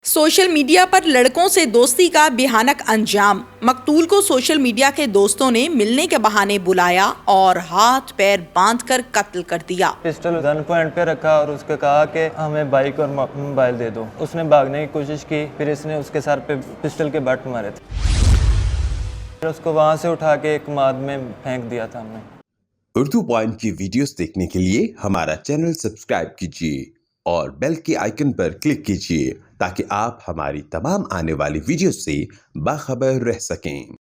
Social media पर लड़कों से दोस्ती का भयानक अंजाम। मकतूल को सोशल मीडिया के दोस्तों ने मिलने के बहाने बुलाया और हाथ पैर बांधकर कत्ल कर दिया। पिस्टल गन पॉइंट पे रखा और उसके कहा कि हमें बाइक और मोबाइल दे दो। उसने भागने की कोशिश की, फिर इसने उसके सर पे पिस्टल के बट मारे थे। फिर उसको वहां से उठा के एक माद में फेंक दिया था हमने। उर्दू पॉइंट की वीडियोस देखने के लिए हमारा चैनल सब्सक्राइब कीजिए और बेल के आइकन पर क्लिक कीजिए ताकि आप हमारी तमाम आने वाली वीडियो से बाखबर रह सकें।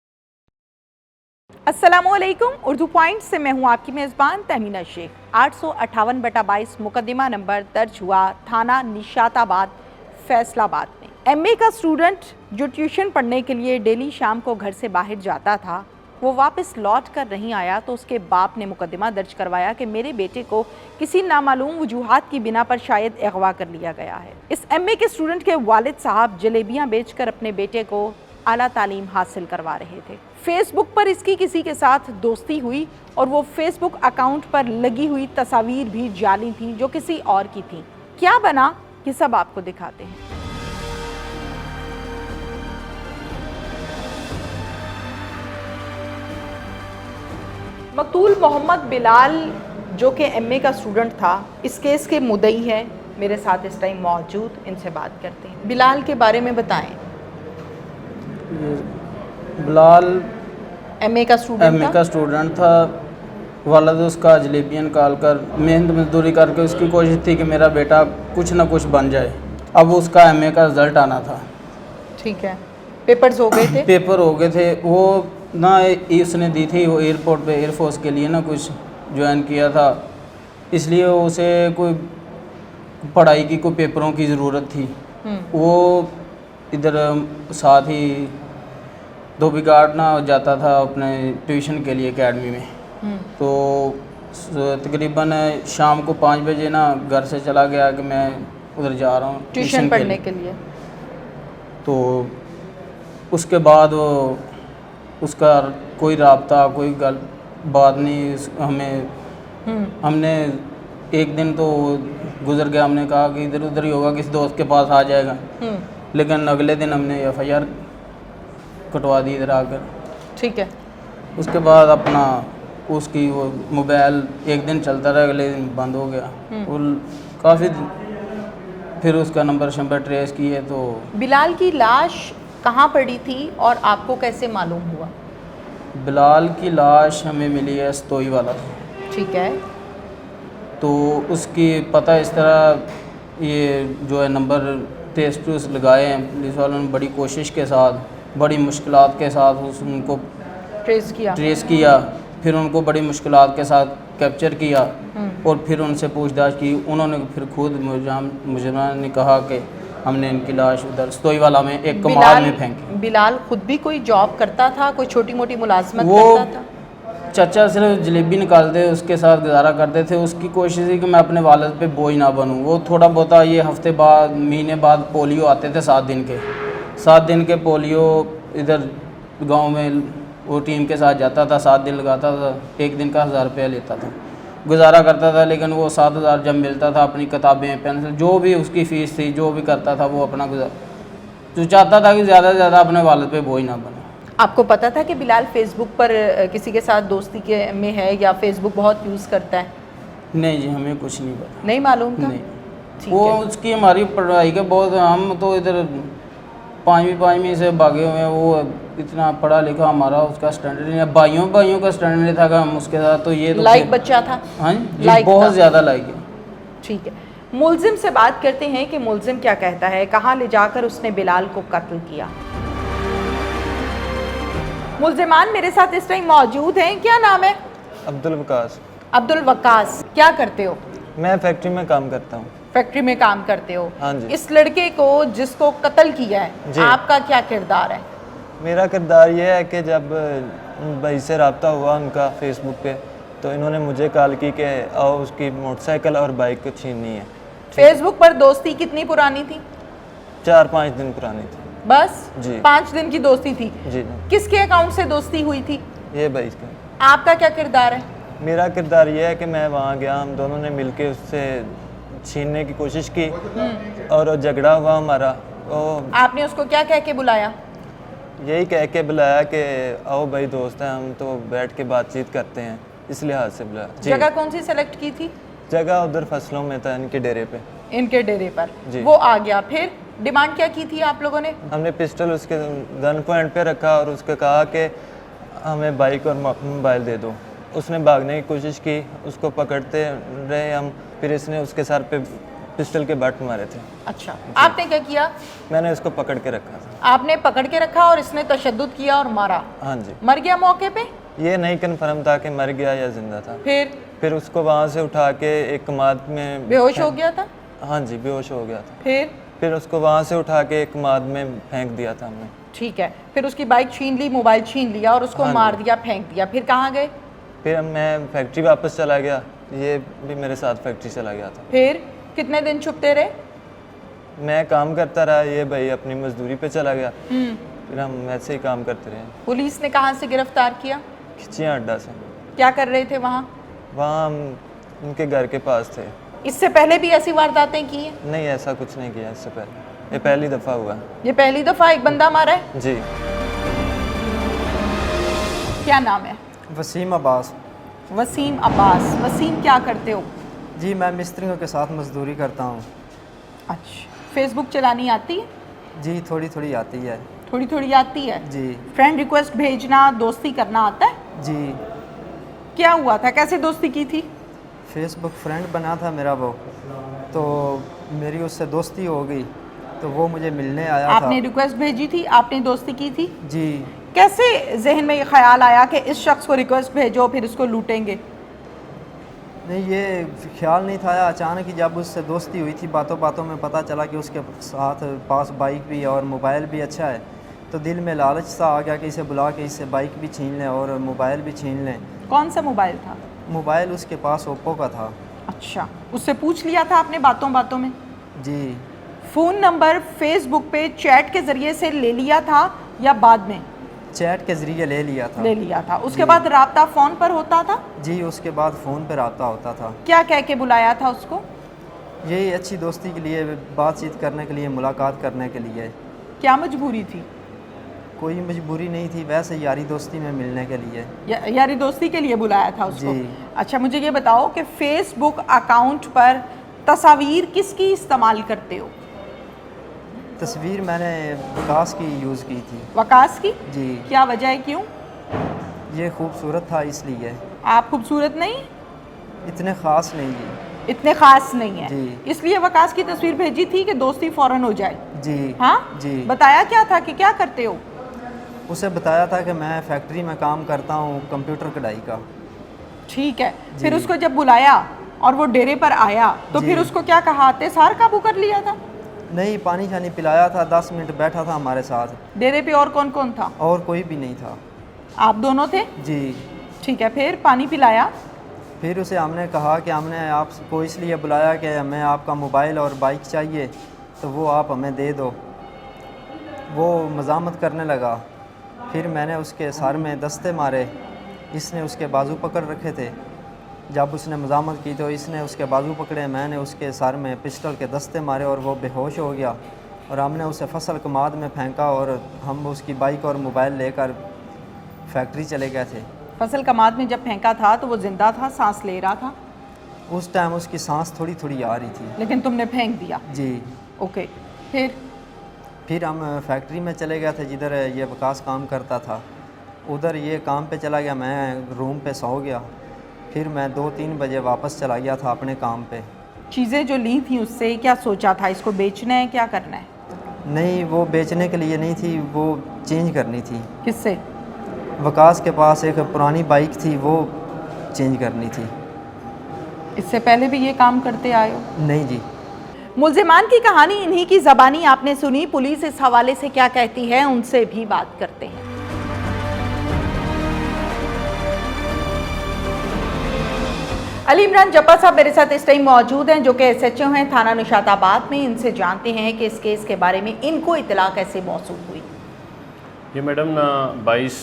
अस्सलामुअलैकुम। उर्दू पॉइंट से मैं हूं आपकी मेज़बान तहमीना शेख। 858/22 मुकदमा नंबर दर्ज हुआ थाना निशाताबाद फैसलाबाद में। एमए का स्टूडेंट जो ट्यूशन पढ़ने के लिए डेली शाम को घर से बाहर जाता था, वो वापस लौट कर नहीं आया तो उसके बाप ने मुकदमा दर्ज करवाया कि मेरे बेटे को किसी नामालूम वजूहात की बिना पर शायद अगवा कर लिया गया है। इस एमए के स्टूडेंट के वालिद साहब जलेबियां बेचकर अपने बेटे को आला तालीम हासिल करवा रहे थे। फेसबुक पर इसकी किसी के साथ दोस्ती हुई और वो फेसबुक अकाउंट पर लगी हुई तस्वीर भी जाली थी जो किसी और की थी। क्या बना ये सब आपको दिखाते हैं। मकतूल मोहम्मद बिलाल जो कि एमए का स्टूडेंट था, इस केस के मुद्दई हैं, मेरे साथ इस टाइम मौजूद। इनसे बात करते हैं। बिलाल के बारे में बताएं। बिलाल एमए का स्टूडेंट था। वालिद उसका जलेबियाँ निकाल कर मेहनत मजदूरी करके उसकी कोशिश थी कि मेरा बेटा कुछ ना कुछ बन जाए। अब उसका एमए का रिज़ल्ट आना था। ठीक है, पेपर्स हो गए थे। पेपर हो गए थे। वो ना उसने दी थी, वो एयरपोर्ट पे एयरफोर्स के लिए ना कुछ ज्वाइन किया था, इसलिए उसे कोई पढ़ाई की कोई पेपरों की ज़रूरत थी। वो इधर साथ ही धोबी घाट ना जाता था अपने ट्यूशन के लिए एकेडमी में। तो तकरीबन शाम को 5 बजे ना घर से चला गया कि मैं उधर जा रहा हूँ ट्यूशन पढ़ने के लिए। तो उसके बाद वो उसका कोई राब्ता कोई बात नहीं हमने एक दिन तो गुजर गया। हमने कहा कि इधर उधर ही होगा, किसी दोस्त के पास आ जाएगा। लेकिन अगले दिन हमने एफआईआर कटवा दी इधर आकर। ठीक है। उसके बाद अपना उसकी वो मोबाइल एक दिन चलता रहा, अगले दिन बंद हो गया। और काफ़ी फिर उसका नंबर ट्रेस किए तो बिलाल की लाश कहाँ पड़ी थी और आपको कैसे मालूम हुआ? बिलाल की लाश हमें मिली है सतोई वाला। ठीक है। तो उसकी पता इस तरह ये जो है नंबर टेस्ट लगाए हैं पुलिस वालों ने, बड़ी कोशिश के साथ बड़ी मुश्किलात के साथ उनको ट्रेस किया। फिर उनको बड़ी मुश्किलात के साथ कैप्चर किया और फिर उनसे पूछताछ की। उन्होंने फिर खुद मुजरिम ने कहा कि हमने इनकी लाश उधर सतोई वाला में एक कमाल में फेंकी। बिलाल खुद भी कोई जॉब करता था, कोई छोटी मोटी मुलाजमत वो करता था? चाचा सिर्फ जलेबी निकालते, उसके साथ गुजारा करते थे। उसकी कोशिश थी कि मैं अपने वालिद पे बोझ ना बनूं। वो थोड़ा बहुत ये हफ्ते बाद महीने बाद पोलियो आते थे 7 दिन के पोलियो इधर गांव में वो टीम के साथ जाता था, 7 दिन लगाता था, एक दिन का 1000 रुपया लेता था, गुजारा करता था। लेकिन वो 7000 जब मिलता था अपनी किताबें पेंसिल जो भी उसकी फ़ीस थी जो भी करता था वो अपना जो चाहता था कि ज़्यादा से ज़्यादा अपने वालिद पे बोझ ना बने। आपको पता था कि बिलाल फेसबुक पर किसी के साथ दोस्ती के में है या फेसबुक बहुत यूज़ करता है? नहीं जी, हमें कुछ नहीं पता। नहीं मालूम था? नहीं। वो उसकी हमारी पढ़ाई के बहुत, हम तो इधर 5वीं से भागे हुए हैं। वो इतना पढ़ा लिखा हमारा उसका स्टैंडर्ड नहीं है। भाइयों का स्टैंडर्ड नहीं था कि हम उसके साथ तो ये तो लाइक बच्चा था। हाँ जी, बहुत ज़्यादा लाइक है। ठीक है, मुलजिम से बात करते हैं कि मुलजिम क्या कहता है, कहाँ ले जाकर उसने बिलाल को कत्ल किया। मुलजिमान मेरे साथ इस टाइम मौजूद हैं। क्या नाम है? अब्दुल वकास। अब्दुल वकास, क्या करते हो? मैं फैक्ट्री में काम करता हूँ। फैक्ट्री में काम करते हो? हाँ जी। इस लड़के को जिसको कत्ल किया है, आपका क्या किरदार है? मेरा किरदार ये है कि जब भाई से रब्ता हुआ उनका फेसबुक पे, तो इन्होंने मुझे कॉल की कि आओ उसकी मोटरसाइकिल और बाइक को छीननी है। फेसबुक पर दोस्ती कितनी पुरानी थी? 4-5 दिन पुरानी थी। बस जी। 5 दिन की दोस्ती थी जी। किसके अकाउंट से दोस्ती हुई थी? ये भाई का। आपका क्या किरदार है? मेरा किरदार ये है कि मैं वहाँ गया, हम दोनों ने मिलके उससे छीनने की कोशिश की और झगड़ा हुआ हमारा। वो आपने उसको क्या कह के बुलाया? यही कह के बुलाया कि आओ भाई दोस्त हैं हम, तो बैठ के बातचीत करते हैं, इस लिहाज से बुलाया जी। जगह कौन सी सेलेक्ट की थी? जगह उधर फसलों में था, इनके डेरे पे। इनके डेरे पर जी। वो आ गया, फिर डिमांड क्या की थी आप लोगों ने? हमने पिस्टल उसके गन पॉइंट पे रखा और उसको कहा कि हमें बाइक और मोबाइल दे दो। उसने भागने की कोशिश की, उसको पकड़ते रहे हम, फिर इसने उसके सर पे पिस्टल के बट मारे थे। अच्छा, आपने क्या किया? मैंने उसको पकड़ के रखा था। आपने पकड़ के रखा और इसने तशद्दुद किया और मारा? हाँ जी। मर गया मौके पे? ये नहीं कन्फर्म था कि मर गया या जिंदा था। फिर उसको वहाँ से उठा के एक कमाद में बेहोश हो गया था? हाँ जी, बेहोश हो गया था। फिर उसको वहाँ से उठा के एक कमाद में फेंक दिया था हमने। ठीक है, फिर उसकी बाइक छीन ली, मोबाइल छीन लिया और उसको हाँ जी। मार दिया, फेंक दिया। फिर कहाँ गए? फिर मैं फैक्ट्री वापस चला गया, ये भी मेरे साथ फैक्ट्री चला गया था। फिर कितने दिन छुपते रहे? मैं काम करता रहा, ये भाई अपनी मजदूरी पे चला गया। फिर हम वैसे ही काम करते रहे। पुलिस ने कहाँ से गिरफ्तार किया? खिचियाँ अड्डा से। क्या कर रहे थे वहाँ? वहाँ हम उनके घर के पास थे। इससे पहले भी ऐसी वारदातें की हैं? नहीं, ऐसा कुछ नहीं किया इससे पहले, ये पहली दफ़ा हुआ। ये पहली दफा एक बंदा मारा है? जी। क्या नाम है? वसीम अब्बास। वसीम अब्बास। वसीम, क्या करते हो? जी मैं मिस्त्रियों के साथ मजदूरी करता हूँ। अच्छा, फेसबुक चलानी आती है? जी थोड़ी थोड़ी आती है। थोड़ी थोड़ी आती है? जी। फ्रेंड रिक्वेस्ट भेजना, दोस्ती करना आता है? जी। क्या हुआ था, कैसे दोस्ती की थी? फेसबुक फ्रेंड बना था मेरा वो, तो मेरी उससे दोस्ती हो गई, तो वो मुझे मिलने आया आपने था। रिक्वेस्ट भेजी थी, आपने दोस्ती की थी? जी। कैसे जहन में ये ख्याल आया कि इस शख्स को रिक्वेस्ट भेजो फिर इसको लूटेंगे? नहीं, ये ख्याल नहीं था, अचानक ही जब उससे दोस्ती हुई थी, बातों बातों में पता चला कि उसके साथ पास बाइक भी है और मोबाइल भी अच्छा है, तो दिल में लालच सा आ गया कि इसे बुला के इससे बाइक भी छीन लें और मोबाइल भी छीन लें। कौन सा मोबाइल था? मोबाइल उसके पास ओप्पो का था। अच्छा, उससे पूछ लिया था आपने बातों बातों में? जी। फ़ोन नंबर फेसबुक पे चैट के ज़रिए से ले लिया था या बाद में? चैट के ज़रिए ले लिया था। ले लिया था। उसके जी। बाद राब्ता फ़ोन पर होता था? जी, उसके बाद फ़ोन पर रब्ता होता था। क्या कह के बुलाया था उसको? यही अच्छी दोस्ती के लिए, बातचीत करने के लिए, मुलाकात करने के लिए। क्या मजबूरी थी? कोई मजबूरी नहीं थी, वैसे यारी दोस्ती में मिलने के लिए। यारी दोस्ती के लिए बुलाया था उसको? जी। अच्छा, मुझे ये बताओ कि फेसबुक अकाउंट पर तस्वीर किसकी इस्तेमाल करते हो? तस्वीर मैंने विकास की यूज़ की थी। वकास की? जी। क्या वजह है, क्यों? ये खूबसूरत था इसलिए। आप खूबसूरत नहीं? इतने ख़ास नहीं जी। इतने ख़ास नहीं है, जी। इसलिए वकास की तस्वीर भेजी थी कि दोस्ती फ़ौरन हो जाए? जी। हाँ जी। बताया क्या था कि क्या करते हो? उसे बताया था कि मैं फैक्ट्री में काम करता हूँ, कंप्यूटर कढ़ाई का। ठीक है, जी। फिर उसको जब बुलाया और वो डेरे पर आया तो जी। फिर उसको क्या कहा, तेसार काबू कर लिया था? नहीं, पानी शानी पिलाया था, 10 मिनट बैठा था हमारे साथ। डेरे पे और कौन कौन था? और कोई भी नहीं था। आप दोनों थे? जी। ठीक है, फिर पानी पिलाया? फिर उसे हमने कहा कि हमने आपको इसलिए बुलाया कि हमें आपका मोबाइल और बाइक चाहिए, तो वो आप हमें दे दो। वो मज़ामत करने लगा। फिर मैंने उसके सर में दस्ते मारे, इसने उसके बाजू पकड़ रखे थे। जब उसने मज़ामत की तो इसने उसके बाजू पकड़े, मैंने उसके सर में पिस्टल के दस्ते मारे और वो बेहोश हो गया। और हमने उसे फसल कमाद में फेंका और हम उसकी बाइक और मोबाइल लेकर फैक्ट्री चले गए थे। फसल कमाद में जब फेंका था तो वो जिंदा था, सांस ले रहा था? उस टाइम उसकी सांस थोड़ी थोड़ी आ रही थी। लेकिन तुमने फेंक दिया? जी। ओके, फिर हम फैक्ट्री में चले गए थे जिधर ये विकास काम करता था। उधर ये काम पे चला गया, मैं रूम पे सो गया। फिर मैं 2-3 बजे वापस चला गया था अपने काम पे। चीज़ें जो ली थी उससे क्या सोचा था, इसको बेचना है, क्या करना है? नहीं, वो बेचने के लिए नहीं थी, वो चेंज करनी थी। किससे? विकास के पास एक पुरानी बाइक थी, वो चेंज करनी थी। इससे पहले भी ये काम करते आए हो? नहीं जी। मुल्जिमान की कहानी इन्हीं की ज़बानी आपने सुनी। पुलिस इस हवाले से क्या कहती है, उनसे भी बात करते हैं। अली इमरान जब्बा साहब मेरे साथ इस टाइम मौजूद हैं, जो कि SHO हैं थाना निशाताबाद में। इनसे जानते हैं कि इस केस के बारे में इनको इतला कैसे मौसूल हुई। ये मैडम ना 22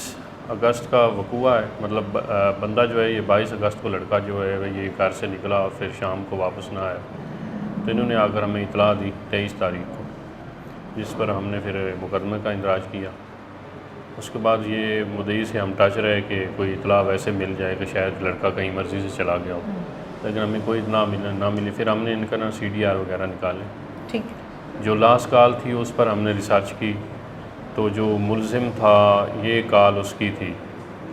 अगस्त का वकूआ है। मतलब बंदा जो है, ये 22 अगस्त को लड़का जो है ये घर से निकला और फिर शाम को वापस ना आया, तो इन्होंने आकर हमें इतला दी 23 तारीख को। जिस पर हमने फिर मुकदमे का इंदराज किया। उसके बाद ये मुद्दई से हम टच रहे कि कोई इतला वैसे मिल जाए कि शायद लड़का कहीं मर्ज़ी से चला गया हो, लेकिन हमें कोई इतना ना मिली। फिर हमने इनका ना CDR वगैरह निकाले। ठीक है। जो लास्ट कॉल थी उस पर हमने रिसर्च की, तो जो मुलजिम था ये कॉल उसकी थी,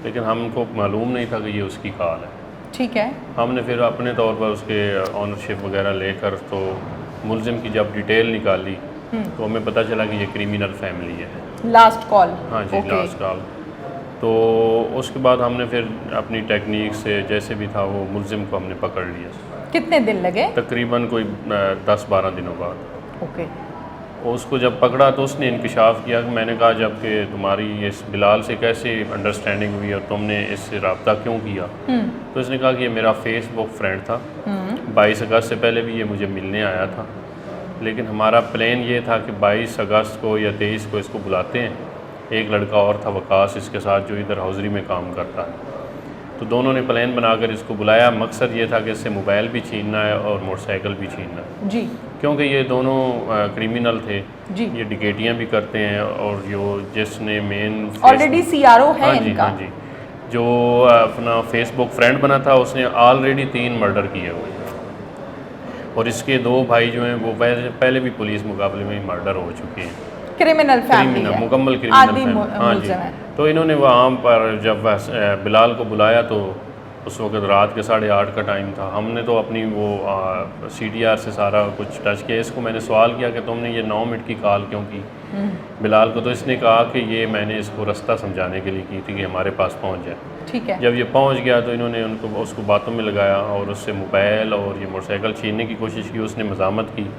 लेकिन हमको मालूम नहीं था कि ये उसकी कॉल है। ठीक है। हमने फिर अपने तौर पर उसके ऑनरशिप वगैरह लेकर तो मुलजिम की जब डिटेल निकाली तो हमें पता चला कि ये क्रिमिनल फैमिली है। Last call. हाँ जी, लास्ट कॉल। तो उसके बाद हमने फिर अपनी टेक्निक से जैसे भी था वो मुलजिम को हमने पकड़ लिया। कितने दिन लगे? तकरीबन कोई 10-12 दिनों बाद। ओके। उसको जब पकड़ा तो उसने इंकशाफ किया कि मैंने कहा जब कि तुम्हारी इस बिलाल से कैसे अंडरस्टैंडिंग हुई और तुमने इससे रब्ता क्यों किया, तो इसने कहा कि ये मेरा फेसबुक फ्रेंड था, 22 अगस्त से पहले भी ये मुझे मिलने आया था, लेकिन हमारा प्लान ये था कि 22 अगस्त को या 23 को इसको बुलाते हैं। एक लड़का और था वकास इसके साथ जो इधर हौजरी में काम करता है, तो दोनों ने प्लान बनाकर इसको बुलाया। मकसद ये था कि इससे मोबाइल भी छीनना है और मोटरसाइकिल भी छीनना है जी, क्योंकि ये दोनों क्रिमिनल थे जी। ये डिकेटियाँ भी करते हैं और जो जिसने मेन ऑलरेडी CRO है हाँ जी इनका। हाँ जी, जो अपना फेसबुक फ्रेंड बना था उसने ऑलरेडी 3 मर्डर किए हुए हैं और इसके 2 भाई जो हैं वो पहले भी पुलिस मुकाबले में मर्डर हो चुके हैं। क्रिमिनल फैमिली है, मुकम्मल आदि क्रिमिनल फैमिली। हाँ जी, मुलजिम है। तो इन्होंने वहाँ पर जब बिलाल को बुलाया तो उस वक्त रात के 8:30 का टाइम था। हमने तो अपनी वो CDR से सारा कुछ टच किया। इसको मैंने सवाल किया कि तुमने ये 9 मिनट की कॉल क्यों की बिलाल को, तो इसने कहा कि ये मैंने इसको रास्ता समझाने के लिए की थी कि हमारे पास पहुंच जाए। ठीक है। जब ये पहुंच गया तो इन्होंने उसको बातों में लगाया और उससे मोबाइल और ये मोटरसाइकिल छीनने की कोशिश की। उसने मज़ामत की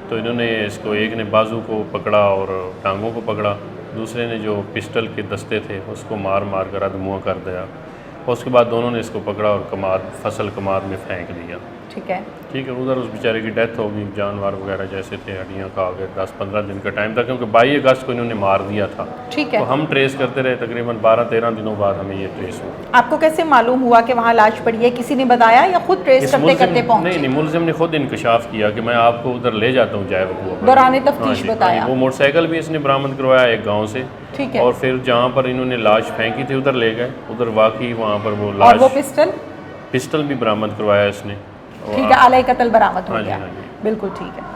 तो इन्होंने इसको, एक ने बाजू को पकड़ा और टांगों को पकड़ा, दूसरे ने जो पिस्टल के दस्ते थे उसको मार मार कर अधमुआ कर दिया। उसके बाद दोनों ने इसको पकड़ा और फसल कमाद में फेंक दिया। ठीक है। ठीक है, उधर उस बेचारे की डेथ हो गई। जानवर वगैरह जैसे थे हड्डियाँ खा गए। 10-15 दिन का टाइम था क्योंकि 22 अगस्त को इन्होंने मार दिया था। ठीक है। तो हम ट्रेस करते रहे, तकरीबन 12-13 दिनों बाद हमें ये ट्रेस हुआ। आपको कैसे मालूम हुआ कि वहाँ लाश पड़ी है? किसी ने बताया या खुद ट्रेस करते करते पहुंचे? नहीं, मुलजिम ने खुद इंकशाफ किया कि मैं आपको उधर ले जाता हूँ जाए वकूआ पर। दौरान तफ्तीश बताया। वो मोटरसाइकिल भी इसने बरामद करवाया एक गाँव से। ठीक है। और फिर जहाँ पर इन्होंने लाश फेंकी थी उधर ले गए, उधर वाकई वहाँ पर वो और वो लाश, पिस्टल भी बरामद करवाया इसने। ठीक है, आलय कत्ल बरामद हो हाँ जी, गया। हाँ जी। बिल्कुल ठीक है।